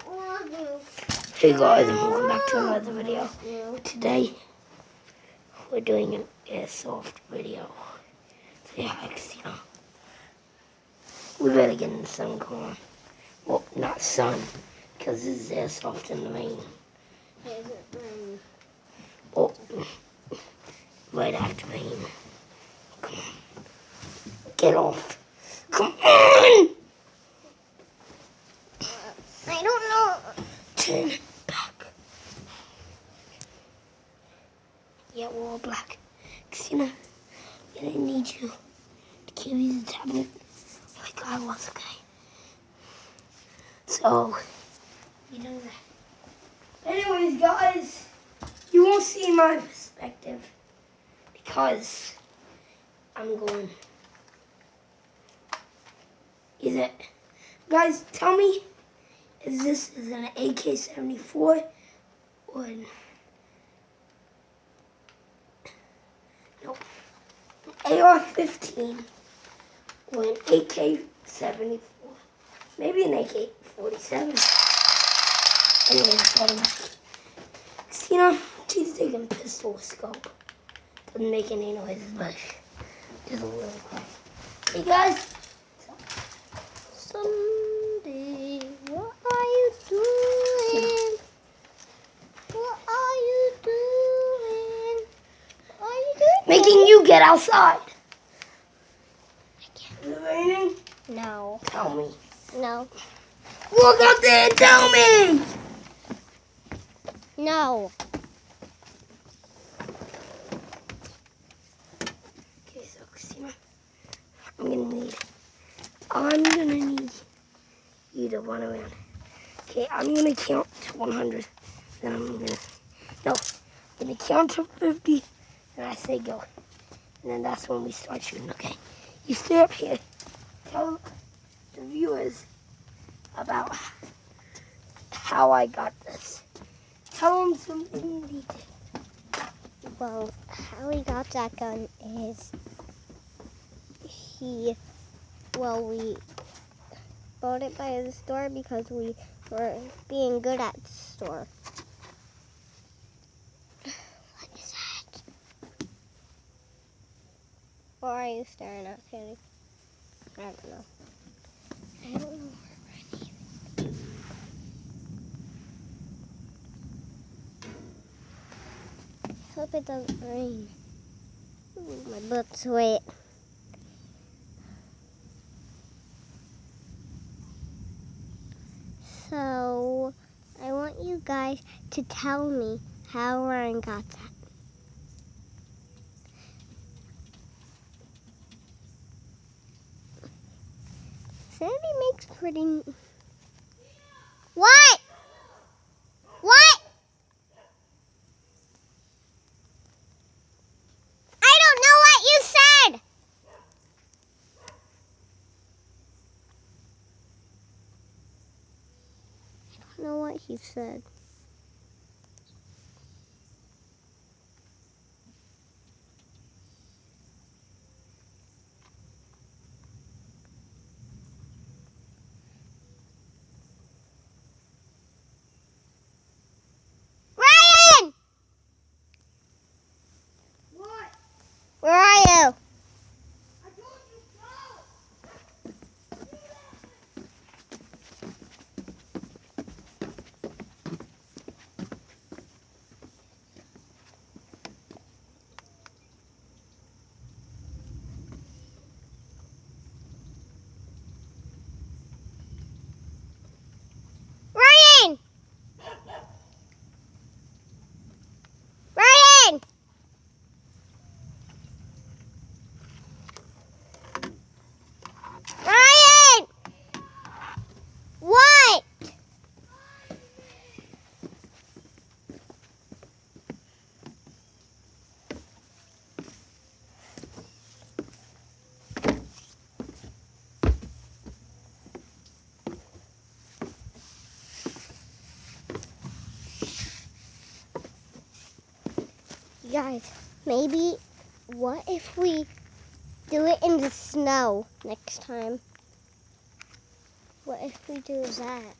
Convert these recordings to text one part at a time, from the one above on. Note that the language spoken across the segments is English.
Hey guys, and welcome back to another video. Today, we're doing an Airsoft video. Say hi, Christina. We better get in the sun, come on. Well, not sun, because this is Airsoft in the rain. Oh, right after rain. Come on. Get off. Come on! I don't know. Turn back. Yeah, we're all black. Christina, I'm gonna need you to carry the tablet like I was, okay? So, you know that. Anyways, guys, you won't see my perspective because I'm going. Is it? Guys, tell me, is this an AK-74 or an... No. AR-15 or an AK-74. Maybe an AK-47. Anyway, that's all I'm asking. Christina, she's taking pistol scope. Doesn't make any noises, but just a little quiet. Hey guys. Someday, what are you doing? What are you doing? What are you doing? Making you get outside. Is it raining? No. Tell me. No. Look up there and tell me. No. Okay, so Christina, I'm gonna need you to run around. Okay, I'm gonna count to 100. Then I'm gonna count to 50. And I say go. And then that's when we start shooting. Okay, you stay up here. Tell the viewers about how I got this. Tell them something in detail. Well, how we got that gun is we bought it by the store because we were being good at the store. What is that? What are you staring at, Kenny? I don't know. I don't know where we're even. Hope it doesn't rain. Ooh, my butt's wet. So, I want you guys to tell me how Ryan got that. Sandy makes pretty... What? What? I don't know what you said! I don't know what he said. Ryan! What? Where are you? I told you go. Ryan! Ryan! Ryan! What? You guys, maybe what if we do it in the snow next time? What if we do that?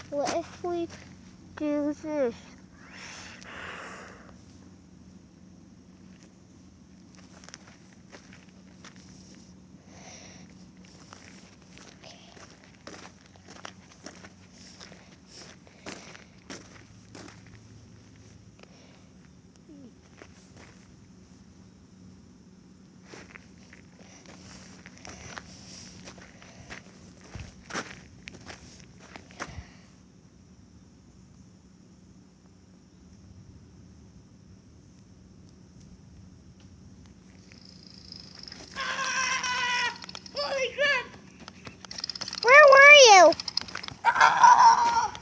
What if we do this? Holy crap! Where were you? Ah!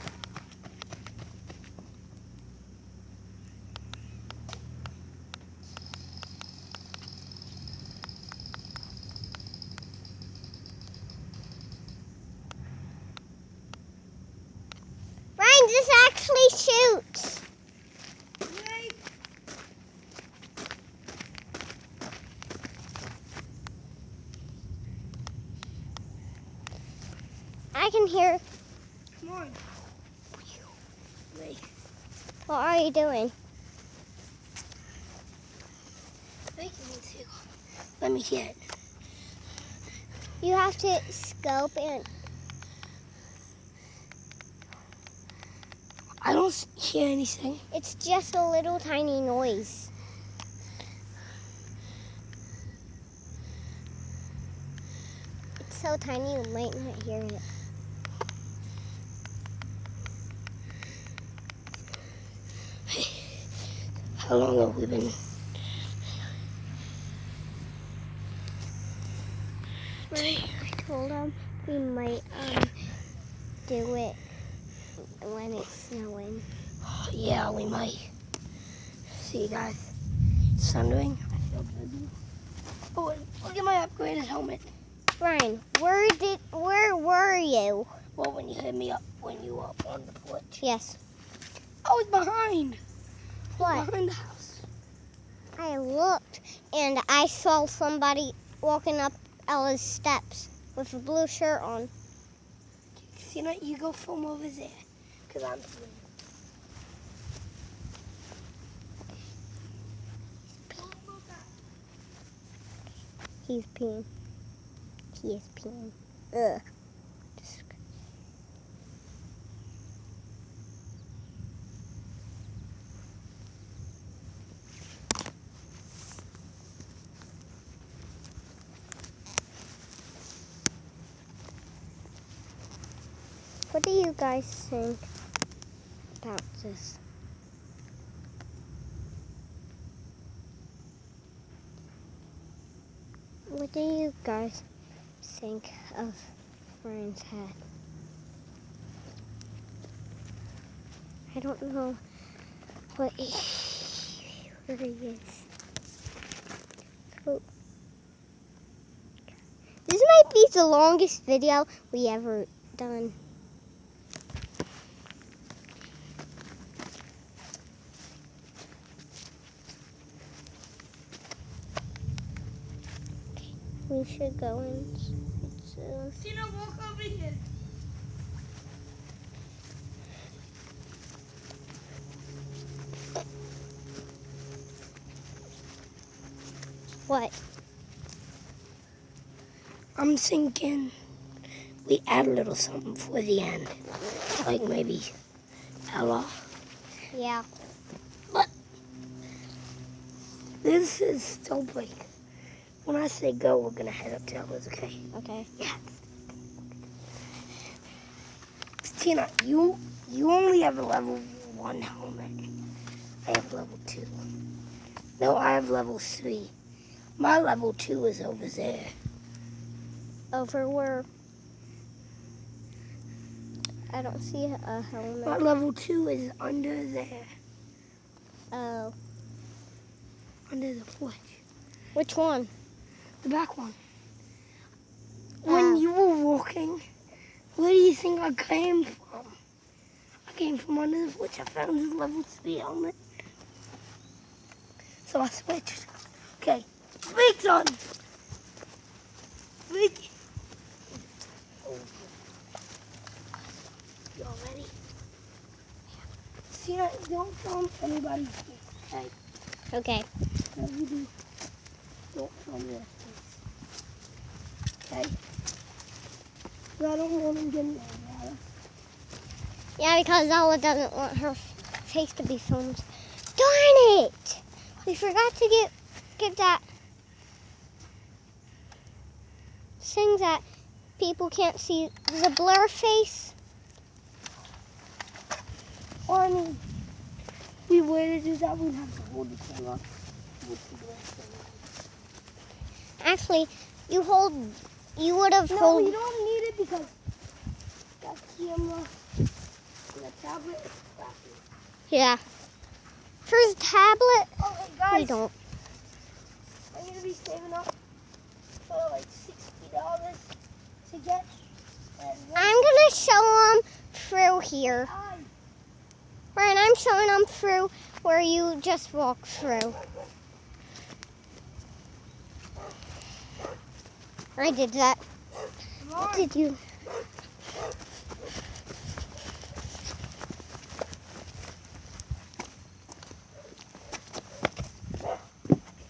Ryan, this actually shoots. Yay. I can hear. Come on. Wait. What are you doing? Wait, let me hear it. You have to scope and I don't hear anything. it's just a little tiny noise. It's so tiny you might not hear it. How long have we been? I told him we might do it when it's snowing. Yeah, we might. See you guys. It's thundering. I feel good. Oh, look at my upgraded helmet. Brian, where were you? Well, when you hit me up, when you were up on the porch. Yes. I was behind. What? Behind the house. I looked and I saw somebody walking up Ella's steps with a blue shirt on. See, now you go film over there, cause I'm filming. He's peeing. He is peeing. Ugh. What do you guys think about this? What do you guys think of Brian's hat? I don't know where he is. Oh. This might be the longest video we ever done. We should go inside soon. Tina, walk over here. What? I'm thinking we add a little something for the end, like maybe Ella. Yeah. But this is still break. When I say go, we're gonna head up to Ella's, okay? Okay. Yeah. Tina, you only have a level 1 helmet. I have level 2. No, I have level 3. My level 2 is over there. Over where? I don't see a My helmet. level 2 is under there, Oh. under the porch. Which one? The back one. When you were walking, where do you think I came from? I came from under the porch. I found this level 3 helmet. So I switched. Okay, brakes on. Brake. Oh. You all ready? Christina, don't film anybody's face, okay? Okay. Whatever you do, don't film their face. Okay? 'Cause I don't want them getting mad at us. Yeah, because Ella doesn't want her face to be filmed. Darn it! We forgot to get that thing that people can't see, the blur face. Or I mean, if we were to do that, we'd have to hold the camera with the glass on. Actually, you would have No, hold. you don't need it because that camera and the tablet is crappy. Yeah. For the tablet, Okay, guys. we don't. I'm going to be saving up for like $60 to get. I'm gonna show them through here. Ryan, I'm showing them through where you just walked through. I did that. What did you?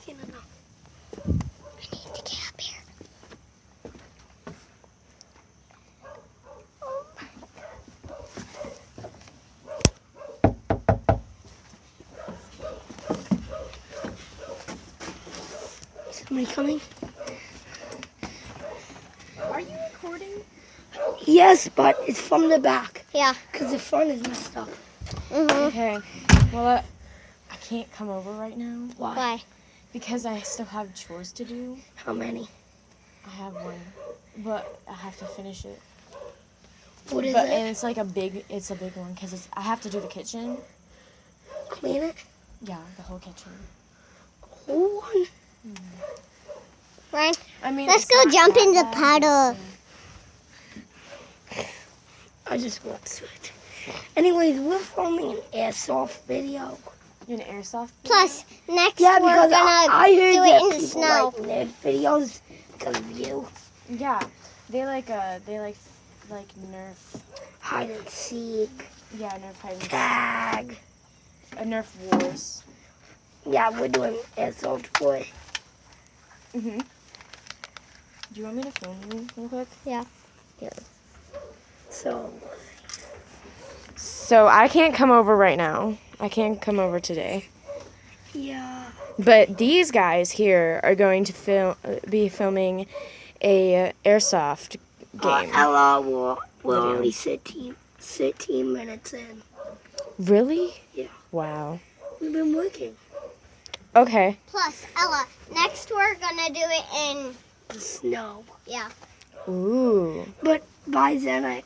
I need to get up here. Oh my Somebody coming? Are you recording? Yes, but it's from the back Yeah. because the front is messed up. Okay. Well, I can't come over right now Why? because I still have chores to do. How many? I have one, but I have to finish it. What is But it? and it's a big one because I have to do the kitchen. Clean it? Yeah, the whole kitchen. Whole one? Ryan, I mean, let's it's go not jump that in the bad, puddle. but, I just walked through it. Anyways, we're filming an airsoft video. An airsoft. Plus, next Yeah, we're because gonna I heard do that it in the people snow. like Nerf videos because of you. Yeah, they like Nerf. Hide and seek, Yeah, Nerf hide and seek. tag. Nerf wars. Yeah, we're doing airsoft boy. Mhm. Do you want me to film you real quick? Yeah. So, I can't come over right now. I can't come over today. yeah. But these guys here are going to be filming a airsoft game. Ella, we're Video. only 13 minutes in. Really? Yeah. Wow. We've been working. Okay. Plus, Ella, next we're gonna do it in, The snow. yeah. Ooh. But by then, I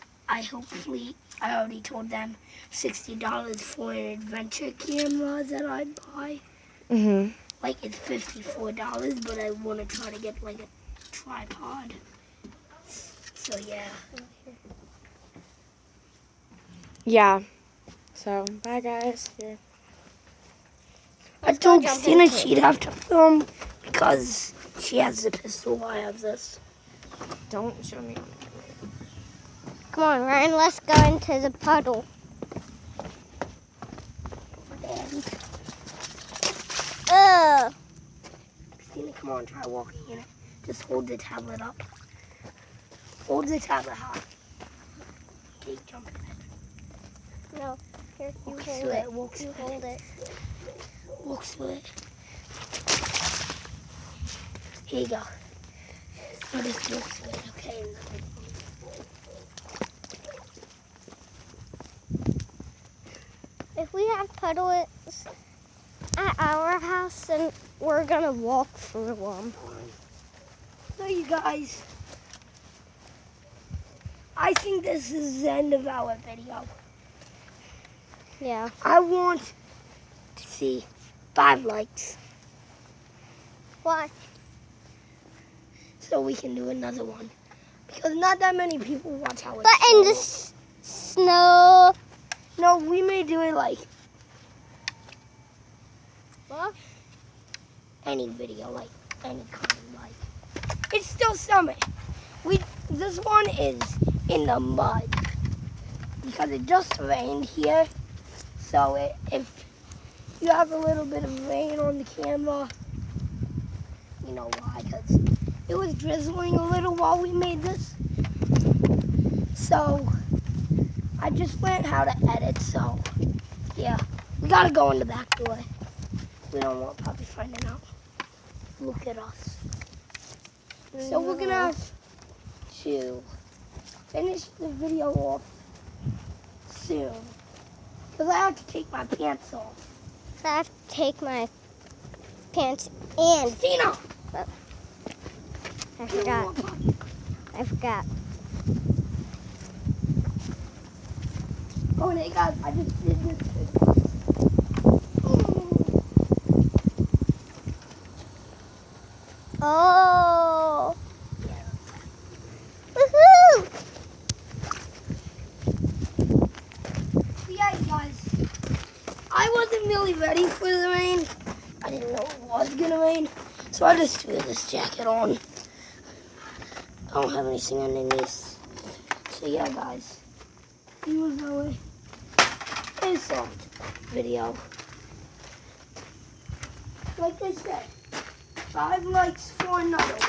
already told them $60 for an adventure camera that I'd buy. Mhm. Like, it's $54, but I want to try to get, like, a tripod. So, yeah. Yeah. So, bye guys. Here. I told Christina she'd have to film because she has the pistol. I have this. Don't show me. Come on, Ryan, let's go into the puddle. And Ugh. Christina, come on, try walking in it. Just hold the tablet up. Hold the tablet high. Okay, jump in it. No, here, you Walk hold through it. Walk You through hold it. Walk through it. Here you go. I'll just walk through it, okay? If we have puddles at our house, then we're gonna walk through them. So you guys, I think this is the end of our video. Yeah. I want to see 5 likes Why? so we can do another one. Because not that many people watch our But in the snow. No, we may do it like What? any video, like any kind of like. It's still summer. This one is in the mud because it just rained here, So if you have a little bit of rain on the camera, you know why, because it was drizzling a little while we made this. So I just learned how to edit, so yeah. We gotta go in the back door. We don't want Poppy finding out. Look at us. So we're gonna have to finish the video off soon. Because I have to take my pants off. I have to take my pants and Tina! I forgot. I forgot. Oh, and hey guys, I just did this. Oh. Woohoo! Yeah, guys, I wasn't really ready for the rain. I didn't know it was gonna rain, so I just threw this jacket on. I don't have anything underneath. So yeah, guys, it was our Airsoft video. Like I said, 5 likes for another one.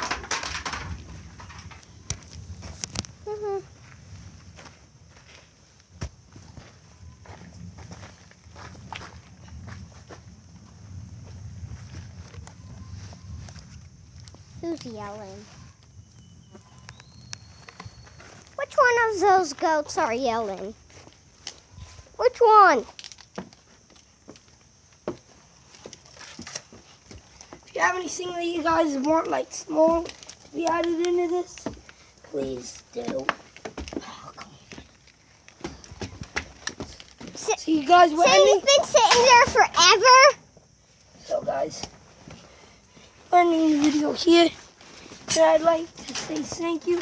Mhm. Who's yelling? Which one of those goats are yelling? Which one? If you have anything that you guys want, like small, to be added into this, please do. Oh, come on. So you guys, we're So ending. you've been sitting there forever? So guys, we're ending the video here. And I'd like to say thank you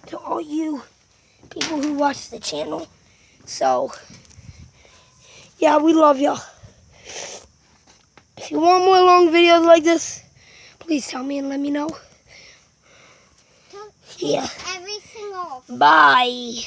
to all you people who watch the channel. So, yeah, we love y'all. If you want more long videos like this, please tell me and let me know. Don't Yeah. everything off. Bye.